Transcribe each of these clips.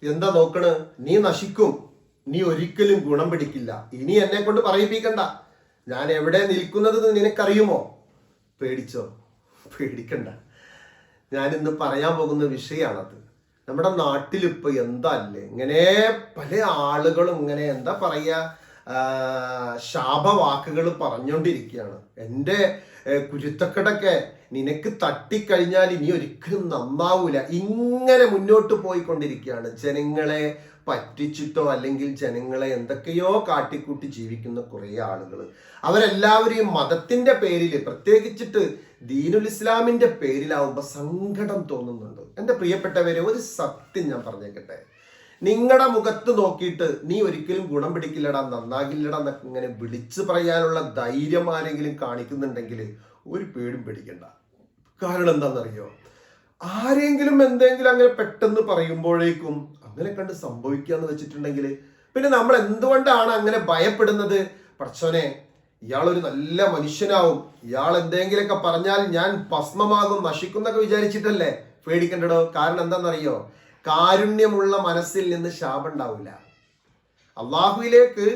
എന്താ നോക്കണ്? നീ നശിക്കും, നീ ഒരിക്കലും ഗുണം പിടിക്കില്ല. ഇനി എന്നെ കൊണ്ട് പറയിപ്പിക്കണ്ട. ഞാൻ എവിടെ നിൽക്കുന്നത് നിനക്കറിയുമോ? പേടിച്ചോ? പേടിക്കണ്ട. ഞാൻ ഇന്ന് പറയാൻ പോകുന്ന വിഷയമാണത്. നമ്മുടെ നാട്ടിലിപ്പോ എന്താ അല്ലേ, ഇങ്ങനെ പല ആളുകളും ഇങ്ങനെ എന്താ പറയാ, ശാപവാക്കുകൾ പറഞ്ഞുകൊണ്ടിരിക്കുകയാണ്. എൻ്റെ കുരുത്തക്കടൊക്കെ നിനക്ക് തട്ടിക്കഴിഞ്ഞാൽ ഇനി ഒരിക്കലും നന്നാവൂല, ഇങ്ങനെ മുന്നോട്ട് പോയിക്കൊണ്ടിരിക്കുകയാണ്. ജനങ്ങളെ പറ്റിച്ചിട്ടോ അല്ലെങ്കിൽ ജനങ്ങളെ എന്തൊക്കെയോ കാട്ടിക്കൂട്ടി ജീവിക്കുന്ന കുറേ ആളുകൾ. അവരെല്ലാവരും ഈ മതത്തിന്റെ പേരിൽ, പ്രത്യേകിച്ചിട്ട് ദീനുൽ ഇസ്ലാമിന്റെ പേരിലാവുമ്പോൾ സങ്കടം തോന്നുന്നുണ്ട്. എൻ്റെ പ്രിയപ്പെട്ടവരെ, ഒരു സത്യം ഞാൻ പറഞ്ഞേക്കട്ടെ. നിങ്ങളുടെ മുഖത്ത് നോക്കിയിട്ട് നീ ഒരിക്കലും ഗുണം പിടിക്കില്ലടാ, നന്നാകില്ലടാ എന്നൊക്കെ ഇങ്ങനെ വിളിച്ചു പറയാനുള്ള ധൈര്യം ആരെങ്കിലും കാണിക്കുന്നുണ്ടെങ്കിൽ ഒരു പേടും പേടിക്കണ്ട. കാരണം എന്താണെന്നറിയോ? ആരെങ്കിലും എന്തെങ്കിലും അങ്ങനെ പെട്ടെന്ന് പറയുമ്പോഴേക്കും അങ്ങനെ കണ്ട് സംഭവിക്കാന്ന് വെച്ചിട്ടുണ്ടെങ്കിൽ പിന്നെ നമ്മൾ എന്തുകൊണ്ടാണ് അങ്ങനെ ഭയപ്പെടുന്നത്? പടച്ചോനെ, ഇയാളൊരു നല്ല മനുഷ്യനാവും, ഇയാൾ എന്തെങ്കിലുമൊക്കെ പറഞ്ഞാൽ ഞാൻ ഭസ്മമാകും, നശിക്കുന്നൊക്കെ വിചാരിച്ചിട്ടല്ലേ പേടിക്കണ്ടടോ. കാരണം എന്താണെന്നറിയോ? കാരുണ്യമുള്ള മനസ്സിൽ നിന്ന് ശാപം ഉണ്ടാവില്ല. അള്ളാഹുവിലേക്ക്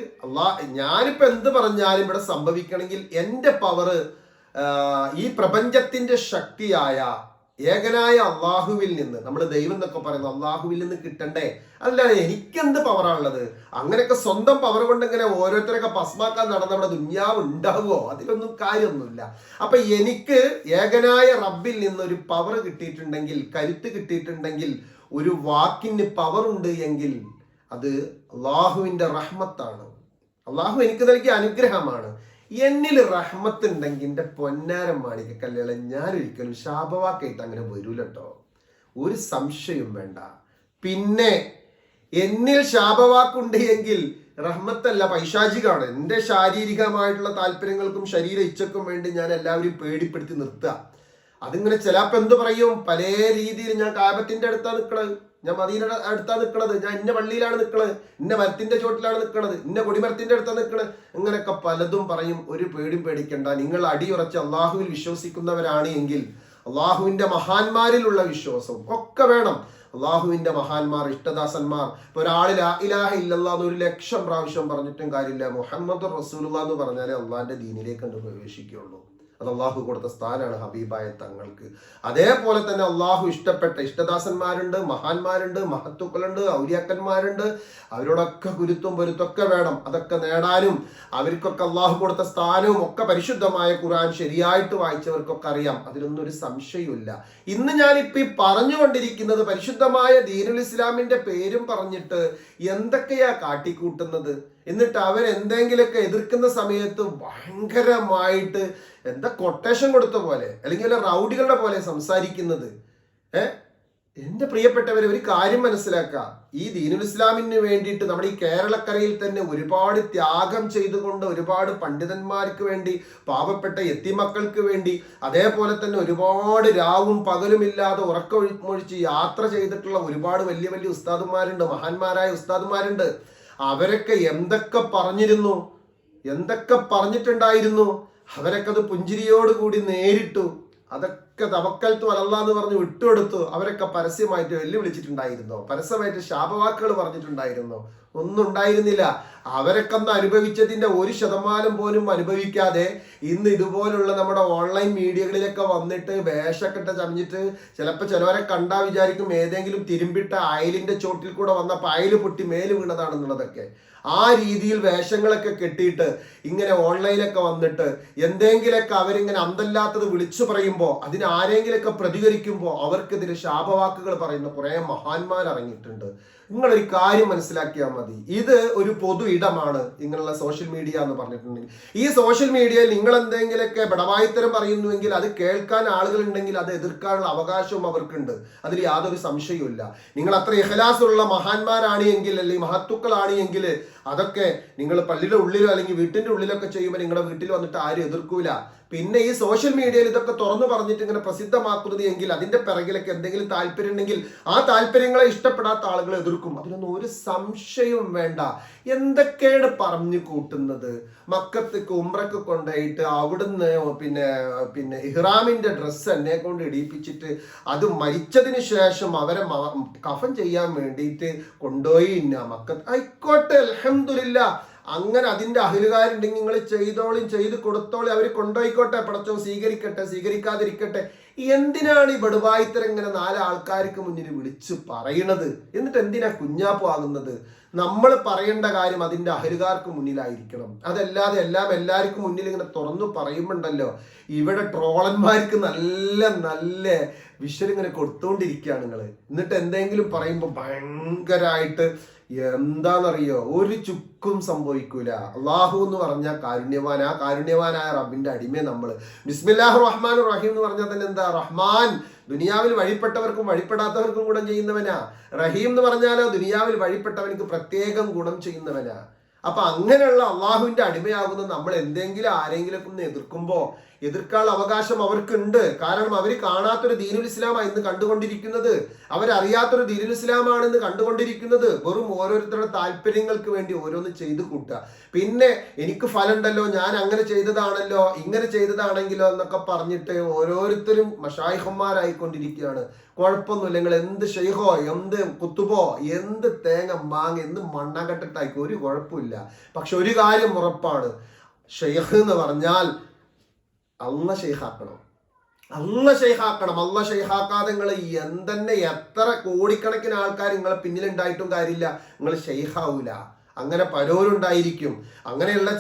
ഞാനിപ്പോ എന്ത് പറഞ്ഞാലും ഇവിടെ സംഭവിക്കണമെങ്കിൽ എൻ്റെ പവറ് ഈ പ്രപഞ്ചത്തിന്റെ ശക്തിയായ ഏകനായ അള്ളാഹുവിൽ നിന്ന്, നമ്മൾ ദൈവം എന്നൊക്കെ പറയുന്നത് അള്ളാഹുവിൽ നിന്ന് കിട്ടണ്ടേ? അല്ല, എനിക്കെന്ത് പവറാണുള്ളത്? അങ്ങനെയൊക്കെ സ്വന്തം പവർ കൊണ്ട് ഇങ്ങനെ ഓരോരുത്തരൊക്കെ ഭസ്മാക്കാൻ നടന്ന നമ്മുടെ ദുന്യാവ് ഉണ്ടാവുമോ? അതിലൊന്നും കാര്യമൊന്നുമില്ല. അപ്പൊ എനിക്ക് ഏകനായ റബ്ബിൽ നിന്ന് ഒരു പവർ കിട്ടിയിട്ടുണ്ടെങ്കിൽ, കരുത്ത് കിട്ടിയിട്ടുണ്ടെങ്കിൽ, ഒരു വാക്കിന് പവർ ഉണ്ട് എങ്കിൽ അത് അള്ളാഹുവിന്റെ റഹ്മത്താണ്. അള്ളാഹു എനിക്ക് നൽകിയ അനുഗ്രഹമാണ്. എന്നിൽ റഹ്മത്ത് ഉണ്ടെങ്കിൽ എൻ്റെ പൊന്നാരം മാണിക്ക കല്യാണം ഞാൻ ഒരിക്കലും ശാപവാക്കായിട്ട് അങ്ങനെ വരൂല കേട്ടോ, ഒരു സംശയവും വേണ്ട. പിന്നെ എന്നിൽ ശാപവാക്കുണ്ട് എങ്കിൽ റഹ്മത്തല്ല, പൈശാചികമാണ്. എൻ്റെ ശാരീരികമായിട്ടുള്ള താല്പര്യങ്ങൾക്കും ശരീര ഇച്ഛക്കും വേണ്ടി ഞാൻ എല്ലാവരും പേടിപ്പെടുത്തി നിർത്തുക. അതിങ്ങനെ ചിലപ്പോൾ എന്ത് പറയും, പല രീതിയിൽ ഞാൻ കാബത്തിന്റെ അടുത്താണ് നിൽക്കണത്, ഞാൻ മദീനയുടെ അടുത്താണ് നിൽക്കണത്, ഞാൻ ഇന്ന പള്ളിയിലാണ് നിൽക്കണത്, ഇന്ന മരത്തിന്റെ ചോട്ടിലാണ് നിൽക്കണത്, ഇന്ന കൊടിമരത്തിന്റെ അടുത്താണ് നിൽക്കണത്, ഇങ്ങനെയൊക്കെ പലതും പറയും. ഒരു പേടിയും പേടിക്കണ്ട. നിങ്ങൾ അടിയുറച്ച് അള്ളാഹുവിൽ വിശ്വസിക്കുന്നവരാണ് എങ്കിൽ അള്ളാഹുവിന്റെ മഹാന്മാരിലുള്ള വിശ്വാസം ഒക്കെ വേണം. അള്ളാഹുവിന്റെ മഹാന്മാർ, ഇഷ്ടദാസന്മാർ. ഇപ്പൊ ഒരാൾ ലാ ഇലാഹ ഇല്ലല്ലാഹ് 1,00,000 പ്രാവശ്യം പറഞ്ഞിട്ടും കാര്യമില്ല, മുഹമ്മദ് റസൂലുള്ളാഹ് എന്ന് പറഞ്ഞാലേ അള്ളാഹിന്റെ ദീനിലേക്ക് കണ്ട് പ്രവേശിക്കുകയുള്ളൂ. അത് അള്ളാഹു കൊടുത്ത സ്ഥാനമാണ് ഹബീബായ തങ്ങൾക്ക്. അതേപോലെ തന്നെ അള്ളാഹു ഇഷ്ടപ്പെട്ട ഇഷ്ടദാസന്മാരുണ്ട്, മഹാന്മാരുണ്ട്, മഹത്തുക്കളുണ്ട്, ഔലിയാക്കന്മാരുണ്ട്. അവരോടൊക്കെ ഗുരുത്വം പൊരുത്തൊക്കെ വേണം. അതൊക്കെ നേടാനും അവർക്കൊക്കെ അള്ളാഹു കൊടുത്ത സ്ഥാനവും ഒക്കെ പരിശുദ്ധമായ ഖുർആൻ ശരിയായിട്ട് വായിച്ചവർക്കൊക്കെ അറിയാം. അതിലൊന്നും ഒരു സംശയമില്ല. ഇന്ന് ഞാനിപ്പോ ഈ പറഞ്ഞുകൊണ്ടിരിക്കുന്നത് പരിശുദ്ധമായ ദീനുൽ ഇസ്ലാമിന്റെ പേരും പറഞ്ഞിട്ട് എന്തൊക്കെയാ കാട്ടിക്കൂട്ടുന്നത്. എന്നിട്ട് അവരെന്തെങ്കിലുമൊക്കെ എതിർക്കുന്ന സമയത്ത് ഭയങ്കരമായിട്ട് എന്താ കൊട്ടേഷൻ കൊടുത്ത പോലെ അല്ലെങ്കിൽ വല്ല റൗഡികളുടെ പോലെ സംസാരിക്കുന്നത്. എൻ്റെ പ്രിയപ്പെട്ടവരെ, ഒരു കാര്യം മനസ്സിലാക്കുക. ഈ ദീനുൽ ഇസ്ലാമിന് വേണ്ടിയിട്ട് നമ്മുടെ ഈ കേരളക്കരയിൽ തന്നെ ഒരുപാട് ത്യാഗം ചെയ്തുകൊണ്ട്, ഒരുപാട് പണ്ഡിതന്മാർക്ക് വേണ്ടി, പാവപ്പെട്ട യത്തീമക്കൾക്ക് വേണ്ടി, അതേപോലെ തന്നെ ഒരുപാട് രാവും പകലുമില്ലാതെ ഉറക്കമൊഴിച്ച് യാത്ര ചെയ്തിട്ടുള്ള ഒരുപാട് വലിയ വലിയ ഉസ്താദുമാരുണ്ട്, മഹാന്മാരായ ഉസ്താദുമാരുണ്ട്. അവരൊക്കെ എന്തൊക്കെ പറഞ്ഞിരുന്നു, എന്തൊക്കെ പറഞ്ഞിട്ടുണ്ടായിരുന്നു. അവരൊക്കെ അത് പുഞ്ചിരിയോടുകൂടി നേരിട്ടു. അതൊക്കെ തവക്കൽത്തു അലല്ലാഹ് പറഞ്ഞ് വിട്ടുകൊടുത്തു. അവരൊക്കെ പരസ്യമായിട്ട് വെല്ലുവിളിച്ചിട്ടുണ്ടായിരുന്നോ? പരസ്യമായിട്ട് ശാപവാക്കുകൾ പറഞ്ഞിട്ടുണ്ടായിരുന്നോ? ഒന്നും ഉണ്ടായിരുന്നില്ല. അവരൊക്കെ അന്ന് അനുഭവിച്ചതിന്റെ 1% പോലും അനുഭവിക്കാതെ ഇന്ന് ഇതുപോലുള്ള നമ്മുടെ ഓൺലൈൻ മീഡിയകളിലൊക്കെ വന്നിട്ട് വേഷക്കെട്ട ചമഞ്ഞിട്ട് ചിലപ്പോൾ ചിലവരെ കണ്ടാ വിചാരിക്കും ഏതെങ്കിലും തിരുമ്പിട്ട അയലിന്റെ ചോട്ടിൽ കൂടെ വന്നപ്പോൾ അയല് പൊട്ടി മേല് വീണതാണെന്നുള്ളതൊക്കെ. ആ രീതിയിൽ വേഷങ്ങളൊക്കെ കെട്ടിയിട്ട് ഇങ്ങനെ ഓൺലൈനൊക്കെ വന്നിട്ട് എന്തെങ്കിലൊക്കെ അവരിങ്ങനെ അന്തല്ലാത്തത് വിളിച്ചു പറയുമ്പോൾ, അതിന് ആരെങ്കിലൊക്കെ പ്രതികരിക്കുമ്പോൾ അവർക്കെതിരെ ശാപവാക്കുകൾ പറയുന്ന കുറെ മഹാന്മാർ ഇറങ്ങിയിട്ടുണ്ട്. നിങ്ങളൊരു കാര്യം മനസ്സിലാക്കിയാൽ മതി. ഇത് ഒരു പൊതു ഇടമാണ് ഇങ്ങനെയുള്ള സോഷ്യൽ മീഡിയ എന്ന് പറഞ്ഞിട്ടുണ്ടെങ്കിൽ. ഈ സോഷ്യൽ മീഡിയയിൽ നിങ്ങൾ എന്തെങ്കിലുമൊക്കെ ബടവായിത്തരം പറയുന്നുവെങ്കിൽ അത് കേൾക്കാൻ ആളുകളുണ്ടെങ്കിൽ അത് എതിർക്കാനുള്ള അവകാശവും അവർക്കുണ്ട്. അതിൽ യാതൊരു സംശയവുമില്ല. നിങ്ങൾ അത്ര ഇഖ്ലാസുള്ള മഹാന്മാരാണ് എങ്കിൽ, അല്ലെങ്കിൽ മഹത്തുക്കളാണ് എങ്കിൽ അതൊക്കെ നിങ്ങൾ പള്ളിയുടെ ഉള്ളിലോ അല്ലെങ്കിൽ വീട്ടിന്റെ ഉള്ളിലൊക്കെ ചെയ്യുമ്പോൾ നിങ്ങളുടെ വീട്ടിൽ വന്നിട്ട് ആരും എതിർക്കൂല. പിന്നെ ഈ സോഷ്യൽ മീഡിയയിൽ ഇതൊക്കെ തുറന്നു പറഞ്ഞിട്ട് ഇങ്ങനെ പ്രസിദ്ധമാക്കുന്നത് എങ്കിൽ അതിന്റെ പിറകിലൊക്കെ എന്തെങ്കിലും താല്പര്യം ഉണ്ടെങ്കിൽ ആ താല്പര്യങ്ങളെ ഇഷ്ടപ്പെടാത്ത ആളുകൾ എതിർക്കും. അതിനൊന്നും ഒരു സംശയവും വേണ്ട. എന്തൊക്കെയാണ് പറഞ്ഞു കൂട്ടുന്നത്? മക്കത്തേക്ക് ഉംറക്ക് കൊണ്ടുപോയിട്ട് അവിടുന്ന് പിന്നെ ഇഹ്റാമിന്റെ ഡ്രസ്സ് എന്നെ കൊണ്ട് ഇടിയിപ്പിച്ചിട്ട് അത് മരിച്ചതിന് ശേഷം അവരെ കഫൻ ചെയ്യാൻ വേണ്ടിയിട്ട് കൊണ്ടുപോയി ആയിക്കോട്ടെ, അൽഹംദുലില്ലാ. അങ്ങനെ അതിന്റെ അഹിലുകാരുണ്ടെങ്കിൽ നിങ്ങൾ ചെയ്തോളും, ചെയ്ത് കൊടുത്തോളി, അവർ കൊണ്ടുപോയിക്കോട്ടെ, പടച്ചോൻ സ്വീകരിക്കട്ടെ, സ്വീകരിക്കാതിരിക്കട്ടെ. എന്തിനാണ് ഈ ബടുവായിത്തരം ഇങ്ങനെ 4 ആൾക്കാർക്ക് മുന്നിൽ വിളിച്ച് പറയണത്? എന്നിട്ട് എന്തിനാ കുഞ്ഞാപ്പ് ആകുന്നത്? നമ്മൾ പറയേണ്ട കാര്യം അതിന്റെ അഹലുകാർക്ക് മുന്നിലായിരിക്കണം. അതല്ലാതെ എല്ലാവർക്കും മുന്നിൽ ഇങ്ങനെ തുറന്നു പറയുമ്പോണ്ടല്ലോ, ഇവിടെ ട്രോളന്മാർക്ക് നല്ല നല്ല വിഷ്വൽ ഇങ്ങനെ കൊടുത്തുകൊണ്ടിരിക്കുകയാണ് നിങ്ങൾ. എന്നിട്ട് എന്തെങ്കിലും പറയുമ്പോൾ ഭയങ്കരമായിട്ട് എന്താണെന്നറിയോ, ഒരു ചുക്കും സംഭവിക്കൂല. അള്ളാഹു എന്ന് പറഞ്ഞാൽ കാരുണ്യവാൻ. ആ കാരുണ്യവാനായ റബ്ബിന്റെ അടിമയെ നമ്മൾ ബിസ്മില്ലാഹിർ റഹ്മാനിർ റഹീം എന്ന് പറഞ്ഞാൽ തന്നെ എന്താ? റഹ്മാൻ ദുനിയാവിൽ വഴിപ്പെട്ടവർക്കും വഴിപ്പെടാത്തവർക്കും ഗുണം ചെയ്യുന്നവനാ. റഹീം എന്ന് പറഞ്ഞാലോ ദുനിയാവിൽ വഴിപ്പെട്ടവനക്ക് പ്രത്യേകം ഗുണം ചെയ്യുന്നവനാ. അപ്പൊ അങ്ങനെയുള്ള അള്ളാഹുവിന്റെ അടിമയാകുന്ന നമ്മൾ എന്തെങ്കിലും ആരെങ്കിലും ഒന്ന് എതിർക്കാനുള്ള അവകാശം അവർക്കുണ്ട്. കാരണം അവർ കാണാത്തൊരു ദീനുൽ ഇസ്ലാമാണ് ഇന്ന് കണ്ടുകൊണ്ടിരിക്കുന്നത്, അവരറിയാത്തൊരു ദീനുൽ ഇസ്ലാമാണ് ഇന്ന് കണ്ടുകൊണ്ടിരിക്കുന്നത്. വെറും ഓരോരുത്തരുടെ താല്പര്യങ്ങൾക്ക് വേണ്ടി ഓരോന്ന് ചെയ്തു കൂട്ടുക. പിന്നെ എനിക്ക് ഫലം ഉണ്ടല്ലോ, ഞാൻ അങ്ങനെ ചെയ്തതാണല്ലോ, ഇങ്ങനെ ചെയ്തതാണെങ്കിലോ എന്നൊക്കെ പറഞ്ഞിട്ട് ഓരോരുത്തരും മശായിഹന്മാരായിക്കൊണ്ടിരിക്കുകയാണ്. കുഴപ്പമൊന്നുമില്ല, നിങ്ങൾ എന്ത് ഷെയ്ഖോ, എന്ത് കുത്തുബോ, എന്ത് തേങ്ങ മാങ്ങ, എന്ത് മണ്ണാങ്കട്ടിട്ടായിരിക്കും, ഒരു കുഴപ്പമില്ല. പക്ഷെ ഒരു കാര്യം ഉറപ്പാണ്, ഷെയ്ഖ് എന്ന് പറഞ്ഞാൽ അള്ള ഷെയ്ഖാക്കണം. അള്ള ഷെയ്ഖാക്കാതെ നിങ്ങൾ എന്തെന്നെ എത്ര കോടിക്കണക്കിന് ആൾക്കാർ നിങ്ങളെ പിന്നിലുണ്ടായിട്ടും കാര്യമില്ല, നിങ്ങൾ ഷെയ്ഖാവൂല. അങ്ങനെ പലരും ഉണ്ടായിരിക്കും. അങ്ങനെയുള്ള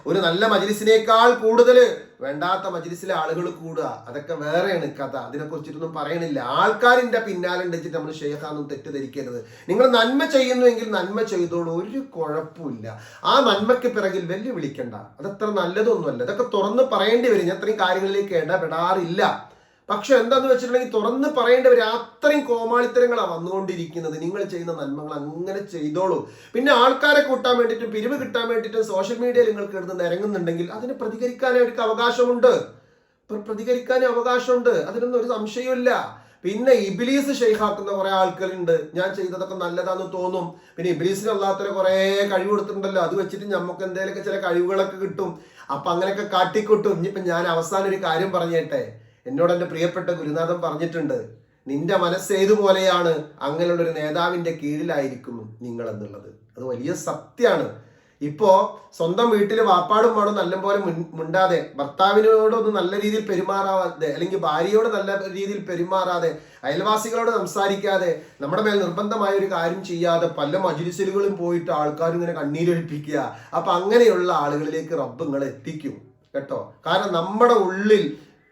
ഒരു നല്ല മജ്ലിസിനേക്കാൾ കൂടുതൽ വേണ്ടാത്ത മജ്ലിസിലെ ആളുകൾ കൂടുക, അതൊക്കെ വേറെയാണ് കഥ. അതിനെക്കുറിച്ചിട്ടൊന്നും പറയണില്ല. ആൾക്കാരിന്റെ പിന്നാലെ ഉണ്ടെച്ചിട്ട് നമ്മൾ ഷെയ്ഖാന്നും തെറ്റിദ്ധരിക്കരുത്. നിങ്ങൾ നന്മ ചെയ്യുന്നുവെങ്കിൽ നന്മ ചെയ്തോളൂ, ഒരു കുഴപ്പമില്ല. ആ നന്മയ്ക്ക് പിറകിൽ വെല്ലുവിളിക്കണ്ട, അതത്ര നല്ലതൊന്നുമല്ല. ഇതൊക്കെ തുറന്ന് പറയേണ്ടി വരും. ഞാൻ അത്രയും കാര്യങ്ങളിലേക്ക് ഇടപെടാറില്ല. പക്ഷെ എന്താന്ന് വെച്ചിട്ടുണ്ടെങ്കിൽ തുറന്ന് പറയേണ്ടവർ അത്രയും കോമാളിത്തരങ്ങളാണ് വന്നുകൊണ്ടിരിക്കുന്നത്. നിങ്ങൾ ചെയ്യുന്ന നന്മകൾ അങ്ങനെ ചെയ്തോളൂ. പിന്നെ ആൾക്കാരെ കൂട്ടാൻ വേണ്ടിയിട്ടും പിരിവ് കിട്ടാൻ വേണ്ടിയിട്ടും സോഷ്യൽ മീഡിയയിൽ നിങ്ങൾക്ക് എടുത്ത് നിരങ്ങുന്നുണ്ടെങ്കിൽ അതിന് പ്രതികരിക്കാനേ അവർക്ക് അവകാശമുണ്ട്. അതിനൊന്നും ഒരു സംശയമില്ല. പിന്നെ ഇബ്ലീസ് ഷെയ്ഖാക്കുന്ന കുറെ ആൾക്കാരുണ്ട്. ഞാൻ ചെയ്തതൊക്കെ നല്ലതാന്ന് തോന്നും. പിന്നെ ഇബ്ലീസിന് അല്ലാത്ത കുറെ കഴിവ് കൊടുത്തിട്ടുണ്ടല്ലോ, അത് വെച്ചിട്ട് നമുക്ക് എന്തെങ്കിലുമൊക്കെ ചില കഴിവുകളൊക്കെ കിട്ടും. അപ്പൊ അങ്ങനെയൊക്കെ കാട്ടിക്കൂട്ടും. ഇനിയിപ്പൊ ഞാൻ അവസാനം ഒരു കാര്യം പറഞ്ഞേട്ടെ. എന്നോട് എൻ്റെ പ്രിയപ്പെട്ട ഗുരുനാഥൻ പറഞ്ഞിട്ടുണ്ട്, നിന്റെ മനസ്സ് ഏതുപോലെയാണ് അങ്ങനെയുള്ളൊരു നേതാവിന്റെ കീഴിലായിരിക്കും നിങ്ങൾ എന്നുള്ളത്. അത് വലിയ സത്യമാണ്. ഇപ്പോ സ്വന്തം വീട്ടിൽ വാപ്പാടും വേണം നല്ലപോലെ മുണ്ടാതെ, ഭർത്താവിനോടൊന്നും നല്ല രീതിയിൽ പെരുമാറാതെ, അല്ലെങ്കിൽ ഭാര്യയോട് നല്ല രീതിയിൽ പെരുമാറാതെ, അയൽവാസികളോട് സംസാരിക്കാതെ, നമ്മുടെ മേൽ നിർബന്ധമായ ഒരു കാര്യം ചെയ്യാതെ പല മജ്‌ലിസുകളിലും പോയിട്ട് ആൾക്കാർ ഇങ്ങനെ കണ്ണീരൊഴിപ്പിക്കുക. അപ്പൊ അങ്ങനെയുള്ള ആളുകളിലേക്ക് റബ്ബ് നിങ്ങളെ എത്തിക്കും കേട്ടോ. കാരണം നമ്മുടെ ഉള്ളിൽ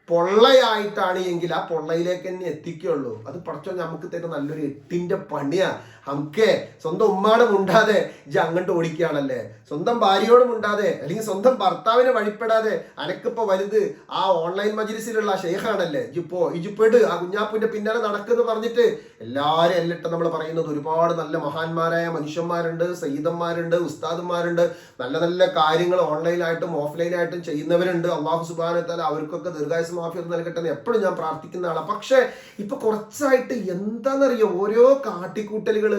പൊള്ളയായിട്ടാണ് എങ്കിൽ ആ പൊള്ളയിലേക്ക് തന്നെ എത്തിക്കുള്ളൂ. അത് പടച്ചോൻ നമുക്ക് തരുന്ന നല്ലൊരു 8ന്റെ പണിയാ. നമുക്ക് സ്വന്തം ഉമ്മാടെ മുണ്ടാതെ ഇജ്ജ് അങ്ങോട്ട് ഓടിക്കുകയാണല്ലേ, സ്വന്തം ഭാര്യയോട് മുണ്ടാതെ, അല്ലെങ്കിൽ സ്വന്തം ഭർത്താവിനെ വഴിപ്പെടാതെ, അനക്കിപ്പോ വലുത് ആ ഓൺലൈൻ മജ്‌ലിസിലുള്ള ഷെയ്ഖാണല്ലേ, ഇജിപ്പെട് ആ കുഞ്ഞാപ്പിന്റെ പിന്നാലെ നടക്കുന്നു പറഞ്ഞിട്ട് എല്ലാരും എല്ലിട്ട് നമ്മൾ പറയുന്നത്. ഒരുപാട് നല്ല മഹാന്മാരായ മനുഷ്യന്മാരുണ്ട്, സയ്യിദന്മാരുണ്ട്, ഉസ്താദന്മാരുണ്ട്, നല്ല നല്ല കാര്യങ്ങൾ ഓൺലൈനായിട്ടും ഓഫ്ലൈനായിട്ടും ചെയ്യുന്നവരുണ്ട്. അള്ളാഹു സുബ്ഹാനഹു വ തആല അവർക്കൊക്കെ ദീർഘായുസ്സും ആഫിയത്തും നൽകട്ടെ എപ്പോഴും ഞാൻ പ്രാർത്ഥിക്കുന്ന ആളാണ്. പക്ഷെ ഇപ്പൊ കുറച്ചായിട്ട് എന്താണെന്നറിയോ, ഓരോ കാട്ടിക്കൂട്ടലുകൾ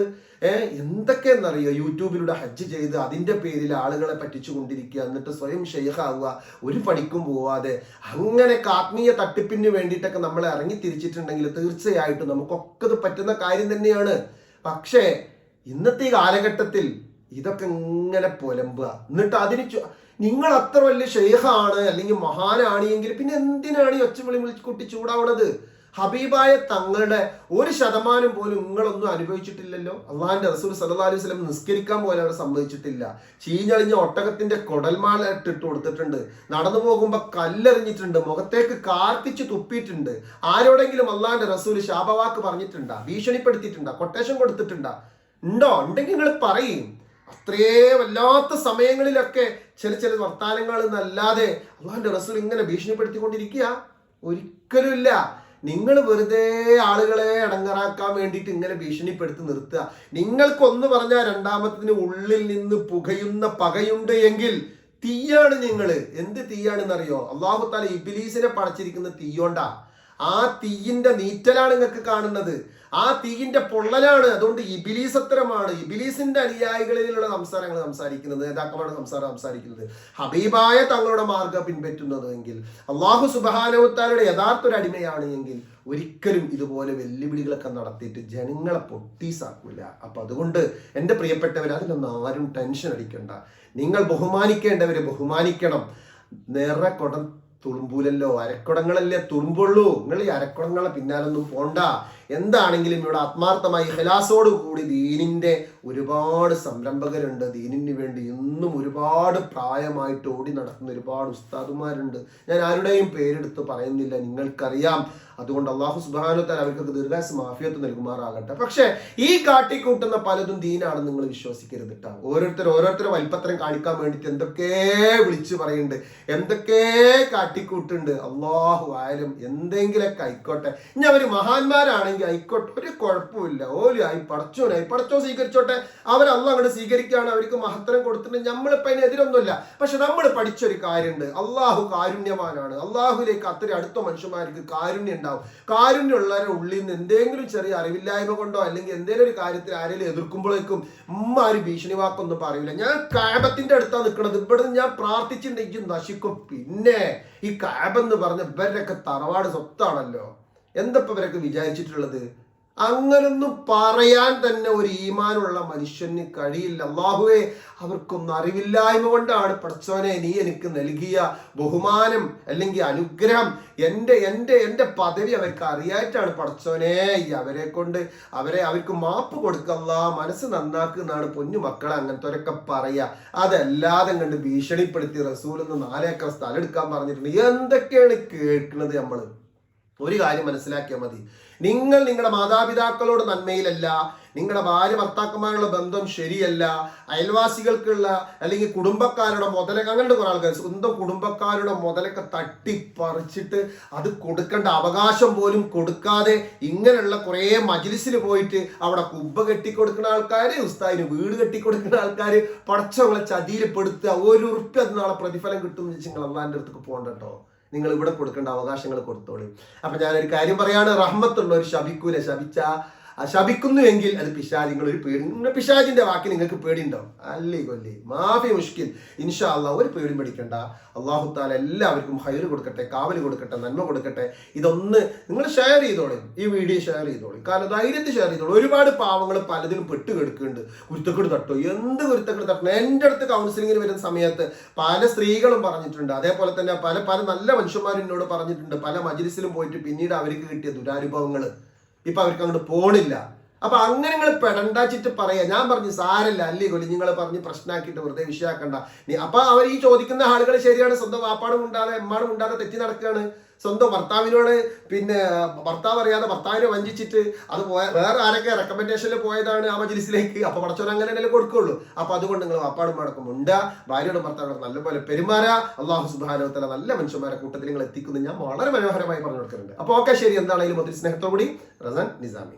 എന്തൊക്കെയെന്നറിയോ, യൂട്യൂബിലൂടെ ഹജ്ജ് ചെയ്ത് അതിന്റെ പേരിൽ ആളുകളെ പറ്റിച്ചു കൊണ്ടിരിക്കുക, എന്നിട്ട് സ്വയം ഷെയ്ഖാവുക, ഒരു പണിക്കും പോവാതെ. അങ്ങനെ ആത്മീയ തട്ടിപ്പിന് വേണ്ടിയിട്ടൊക്കെ നമ്മൾ ഇറങ്ങി തിരിച്ചിട്ടുണ്ടെങ്കിൽ തീർച്ചയായിട്ടും നമുക്കൊക്കെ ഇത് പറ്റുന്ന കാര്യം തന്നെയാണ്. പക്ഷേ ഇന്നത്തെ ഈ കാലഘട്ടത്തിൽ ഇതൊക്കെ ഇങ്ങനെ പുലമ്പുക, എന്നിട്ട് അതിന് നിങ്ങൾ അത്ര വലിയ ഷെയ്ഖാണ് അല്ലെങ്കിൽ മഹാനാണ് എങ്കിൽ പിന്നെ എന്തിനാണ് ഈ ഒച്ചവിളി വിളിച്ചുകൂട്ടി ചൂടാവണത്? ഹബീബായ തങ്ങളുടെ 1% പോലും നിങ്ങളൊന്നും അനുഭവിച്ചിട്ടില്ലല്ലോ. അള്ളാഹിന്റെ റസൂൽ സല്ലല്ലാഹു അലൈഹി വസല്ലം നിസ്കരിക്കാൻ പോലും അവർ സമ്മതിച്ചിട്ടില്ല. ചീഞ്ഞളിഞ്ഞ ഒട്ടകത്തിന്റെ കൊടൽമാല ഇട്ടിട്ട് കൊടുത്തിട്ടുണ്ട്, നടന്നു പോകുമ്പോ കല്ലെറിഞ്ഞിട്ടുണ്ട്, മുഖത്തേക്ക് കാർത്തിച്ച് തുപ്പിയിട്ടുണ്ട്. ആരോടെങ്കിലും അള്ളാഹിന്റെ റസൂൽ ശാപവാക്ക് പറഞ്ഞിട്ടുണ്ടാ, ഭീഷണിപ്പെടുത്തിയിട്ടുണ്ടാ, കൊട്ടേഷൻ കൊടുത്തിട്ടുണ്ടാ? ഉണ്ടെങ്കിൽ നിങ്ങൾ പറയും. അത്രേ വല്ലാത്ത സമയങ്ങളിലൊക്കെ ചില വർത്താനങ്ങൾ എന്നല്ലാതെ അള്ളാഹിന്റെ റസൂൽ ഇങ്ങനെ ഭീഷണിപ്പെടുത്തിക്കൊണ്ടിരിക്കുക ഒരിക്കലുമില്ല. നിങ്ങൾ വെറുതെ ആളുകളെ അടങ്ങറാക്കാൻ വേണ്ടിയിട്ട് ഇങ്ങനെ ഭീഷണിപ്പെടുത്തി നിർത്തുക. നിങ്ങൾക്കൊന്ന് പറഞ്ഞാൽ രണ്ടാമത്തതിന് ഉള്ളിൽ നിന്ന് പുകയുന്ന പകയുണ്ട് എങ്കിൽ തീയാണ് നിങ്ങള്. എന്ത് തീയാണെന്നറിയോ? അള്ളാഹു താല ഇബ്ലീസിനെ പടച്ചിരിക്കുന്ന തീയോണ്ടാ. ആ തീയിന്റെ നീറ്റലാണ് നിങ്ങൾക്ക് കാണുന്നത്, ആ തീയിന്റെ പൊള്ളലാണ്. അതുകൊണ്ട് ഇബിലീസത്തരമാണ്, ഇബിലീസിന്റെ അനുയായികളിലുള്ള സംസാരങ്ങൾ സംസാരിക്കുന്നത്, നേതാക്കന്മാരുടെ സംസാരിക്കുന്നത്, ഹബീബായ തങ്ങളുടെ മാർഗം പിൻപറ്റുന്നത് എങ്കിൽ, അള്ളാഹു സുബ്ഹാനഹു തആലയുടെ യഥാർത്ഥ ഒരു അടിമയാണ് എങ്കിൽ ഒരിക്കലും ഇതുപോലെ വെല്ലുവിളികളൊക്കെ നടത്തിയിട്ട് ജനങ്ങളെ പൊട്ടീസാക്കൂല. അപ്പൊ അതുകൊണ്ട് എൻ്റെ പ്രിയപ്പെട്ടവർ, അതിനൊന്നും ആരും ടെൻഷൻ അടിക്കണ്ട. നിങ്ങൾ ബഹുമാനിക്കേണ്ടവരെ ബഹുമാനിക്കണം. നേരെ കുടം തുളുമ്പൂലല്ലോ, അരക്കുടങ്ങളല്ലേ തുളുമ്പുള്ളൂ. നിങ്ങൾ ഈ അരക്കുടങ്ങളെ പിന്നാലൊന്നും പോണ്ട. എന്താണെങ്കിലും ഇവിടെ ആത്മാർത്ഥമായി ഇഖ്ലാസോട് കൂടി ദീനിന്റെ ഒരുപാട് സംരംഭകരുണ്ട്. ദീനിന് വേണ്ടി ഇന്നും ഒരുപാട് പ്രായമായിട്ട് ഓടി നടക്കുന്ന ഒരുപാട് ഉസ്താദുമാരുണ്ട്. ഞാൻ ആരുടെയും പേരെടുത്ത് പറയുന്നില്ല, നിങ്ങൾക്കറിയാം. അതുകൊണ്ട് അള്ളാഹു സുബ്ഹാനഹു വ തആല അവർക്കൊക്കെ ദീർഘായുസ്സും ആഫിയത്തും നൽകുമാറാകട്ടെ. പക്ഷെ ഈ കാട്ടിക്കൂട്ടുന്ന പലതും ദീനാണെന്ന് നിങ്ങൾ വിശ്വസിക്കരുത് കേട്ടോ. ഓരോരുത്തരെ വലിപ്പത്തരം കാണിക്കാൻ വേണ്ടിയിട്ട് എന്തൊക്കെ വിളിച്ചു പറയുന്നുണ്ട്, എന്തൊക്കെ കാട്ടിക്കൂട്ടുണ്ട്. അള്ളാഹു ആയാലും എന്തെങ്കിലൊക്കെ ആയിക്കോട്ടെ. ഇനി അവര് മഹാന്മാരാണെങ്കിൽ ആയിക്കോട്ടെ, ഒരു കുഴപ്പമില്ല. ഓലായി പടച്ചോ സ്വീകരിച്ചോട്ടെ. അവരല്ല അങ്ങോട്ട് സ്വീകരിക്കുകയാണ്, അവർക്ക് മഹത്തരം കൊടുത്തിട്ടുണ്ട്. നമ്മളിപ്പോ അതിനെതിരൊന്നുമില്ല. പക്ഷെ നമ്മൾ പഠിച്ചൊരു കാര്യമുണ്ട്, അള്ളാഹു കാരുണ്യവാനാണ്. അള്ളാഹുലേക്ക് അത്രയും അടുത്ത മനുഷ്യന്മാർക്ക് കാരുണ്യം ഉണ്ടാവും. കാരുണ്യമുള്ളവരുടെ ഉള്ളിൽ നിന്ന് എന്തെങ്കിലും ചെറിയ അറിവില്ലായ്മ കൊണ്ടോ അല്ലെങ്കിൽ എന്തെങ്കിലും ഒരു കാര്യത്തിൽ ആരെങ്കിലും എതിർക്കുമ്പോഴേക്കും ആരും ഭീഷണി വാക്കൊന്നും പറയൂല. ഞാൻ കഅബത്തിന്റെ അടുത്താണ് നിൽക്കുന്നത്, ഇവിടെ ഞാൻ പ്രാർത്ഥിച്ചിട്ടുണ്ടെങ്കിൽ നശിക്കും. പിന്നെ ഈ കഅബ എന്ന് പറഞ്ഞ ഇവരുടെയൊക്കെ തറവാട് സ്വത്താണല്ലോ. എന്തപ്പോ ഇവരൊക്കെ വിചാരിച്ചിട്ടുള്ളത്? അങ്ങനൊന്നും പറയാൻ തന്നെ ഒരു ഈമാനുള്ള മനുഷ്യന് കഴിയില്ല. അല്ലാഹുവേ, അവർക്കൊന്നും അറിവില്ലായ്മ കൊണ്ടാണ് പടച്ചോനെ നീ എനിക്ക് നൽകിയ ബഹുമാനം അല്ലെങ്കിൽ അനുഗ്രഹം, എൻ്റെ പദവി അവർക്ക് അറിയായിട്ടാണ് പടച്ചോനെ. അവരെ കൊണ്ട് അവർക്ക് മാപ്പ് കൊടുക്കല്ല, മനസ്സ് നന്നാക്കുന്നാണ് പൊന്നു മക്കളെ അങ്ങനത്തെവരൊക്കെ പറയാ. അതല്ലാതെ കണ്ട് ഭീഷണിപ്പെടുത്തി റസൂലിന്ന് 4 ഏക്കർ സ്ഥലം എടുക്കാൻ പറഞ്ഞിട്ടുണ്ട്. എന്തൊക്കെയാണ് കേൾക്കുന്നത്? നമ്മള് ഒരു കാര്യം മനസ്സിലാക്കിയാൽ മതി. നിങ്ങൾ നിങ്ങളുടെ മാതാപിതാക്കളോട് നന്മയിലല്ല, നിങ്ങളുടെ ഭാര്യ ഭർത്താക്കന്മാരുടെ ബന്ധം ശരിയല്ല, അയൽവാസികൾക്കുള്ള അല്ലെങ്കിൽ കുടുംബക്കാരുടെ മുതലൊക്കെ, അങ്ങനത്തെ കുറെ ആൾക്കാർ സ്വന്തം കുടുംബക്കാരുടെ മുതലൊക്കെ തട്ടിപ്പറിച്ചിട്ട് അത് കൊടുക്കേണ്ട അവകാശം പോലും കൊടുക്കാതെ ഇങ്ങനെയുള്ള കുറേ മജ്ലിസിൽ പോയിട്ട് അവിടെ കുബ്ബ കെട്ടിക്കൊടുക്കുന്ന ആൾക്കാർ, ഉസ്താദിന് വീട് കെട്ടിക്കൊടുക്കുന്ന ആൾക്കാർ, പടച്ചവങ്ങളെ ചതിയിൽ പെടുത്തുക. 1 ഉറുപ്പ്യ അത് നാളെ പ്രതിഫലം കിട്ടും എന്ന് വെച്ച് നിങ്ങൾ അള്ളാന്റെ അടുത്തേക്ക് പോകണ്ട കേട്ടോ. നിങ്ങൾ ഇവിടെ കൊടുക്കേണ്ട അവകാശങ്ങൾ കൊടുത്തോളൂ. അപ്പൊ ഞാനൊരു കാര്യം പറയാണ്, റഹ്മത്തുള്ളവർ ശപിക്കൂല. ശപിക്കുന്നു എങ്കിൽ അത് പിശാചിങ്ങൾ ഒരു പേടി. പിശാചിന്റെ വാക്ക് നിങ്ങൾക്ക് പേടിയുണ്ടാവും. അല്ലേ കൊല്ലി മാഫി മുഷ്കിൽ. ഇൻഷാ അള്ളാഹ് ഒരു പേടി പഠിക്കണ്ട. അള്ളാഹു താല എല്ലാവർക്കും ഹൈറ് കൊടുക്കട്ടെ, കാവൽ കൊടുക്കട്ടെ, നന്മ കൊടുക്കട്ടെ. ഇതൊന്ന് നിങ്ങൾ ഷെയർ ചെയ്തോളൂ, ഈ വീഡിയോ ഷെയർ ചെയ്തോളൂ. കാരണം ധൈര്യത്തിൽ ഷെയർ ചെയ്തോളൂ. ഒരുപാട് പാവങ്ങൾ പലതിലും പെട്ടുകിടക്കുന്നുണ്ട്. കുരുത്തക്കേട് തട്ടോ, എന്ത് കുരുത്തക്കേട് തട്ടണം. എൻ്റെ അടുത്ത് കൗൺസിലിങ്ങിന് വരുന്ന സമയത്ത് പല സ്ത്രീകളും പറഞ്ഞിട്ടുണ്ട്. അതേപോലെ തന്നെ പല നല്ല മനുഷ്യന്മാരും എന്നോട് പറഞ്ഞിട്ടുണ്ട്. പല മജ്ലിസിലും പോയിട്ട് പിന്നീട് അവർക്ക് കിട്ടിയ ദുരാനുഭവങ്ങൾ ഇപ്പൊ അവർക്ക് അങ്ങോട്ട് പോണില്ല. അപ്പൊ അങ്ങനെ നിങ്ങൾ പെടണ്ടാച്ചിട്ട് പറയാ. ഞാൻ പറഞ്ഞു സാരല്ല, അല്ലേ കൊല്ലി നിങ്ങൾ പറഞ്ഞ് പ്രശ്നമാക്കിയിട്ട് വെറുതെ വിഷയാക്കണ്ട. അപ്പൊ അവർ ഈ ചോദിക്കുന്ന ആളുകൾ ശരിയാണ്, സ്വന്തം വാപ്പാടും ഉണ്ടാതെ എമ്മാടും ഉണ്ടാതെ തെറ്റി നടക്കുകയാണ്. സ്വന്തം ഭർത്താവിനോട് പിന്നെ ഭർത്താവ് അറിയാതെ ഭർത്താവിനെ വഞ്ചിച്ചിട്ട് അത് വേറെ ആരൊക്കെ റെക്കമെൻഡേഷനിൽ പോയതാണ് ആ മജ്ലിസിലേക്ക്. അപ്പൊ പടച്ചോൻ അങ്ങനെ തന്നെ കൊടുക്കുള്ളൂ. അപ്പൊ അതുകൊണ്ട് നിങ്ങൾ വാപ്പാടും മടക്കം ഉണ്ടാ, ഭാര്യയോടും ഭർത്താവിനോട് നല്ലപോലെ പെരുമാറാ. അള്ളാഹു സുബ്ഹാനഹു വ തആല നല്ല മനുഷ്യന്മാരെ കൂട്ടത്തിൽ നിങ്ങൾ എത്തിക്കുന്നത് ഞാൻ വളരെ മനോഹരമായി പറഞ്ഞു കൊടുക്കുന്നുണ്ട്. അപ്പൊ ഓക്കെ, ശരി. എന്താണെങ്കിലും ഒത്തിരി സ്നേഹത്തോടുകൂടി റസൻ നിസാമി.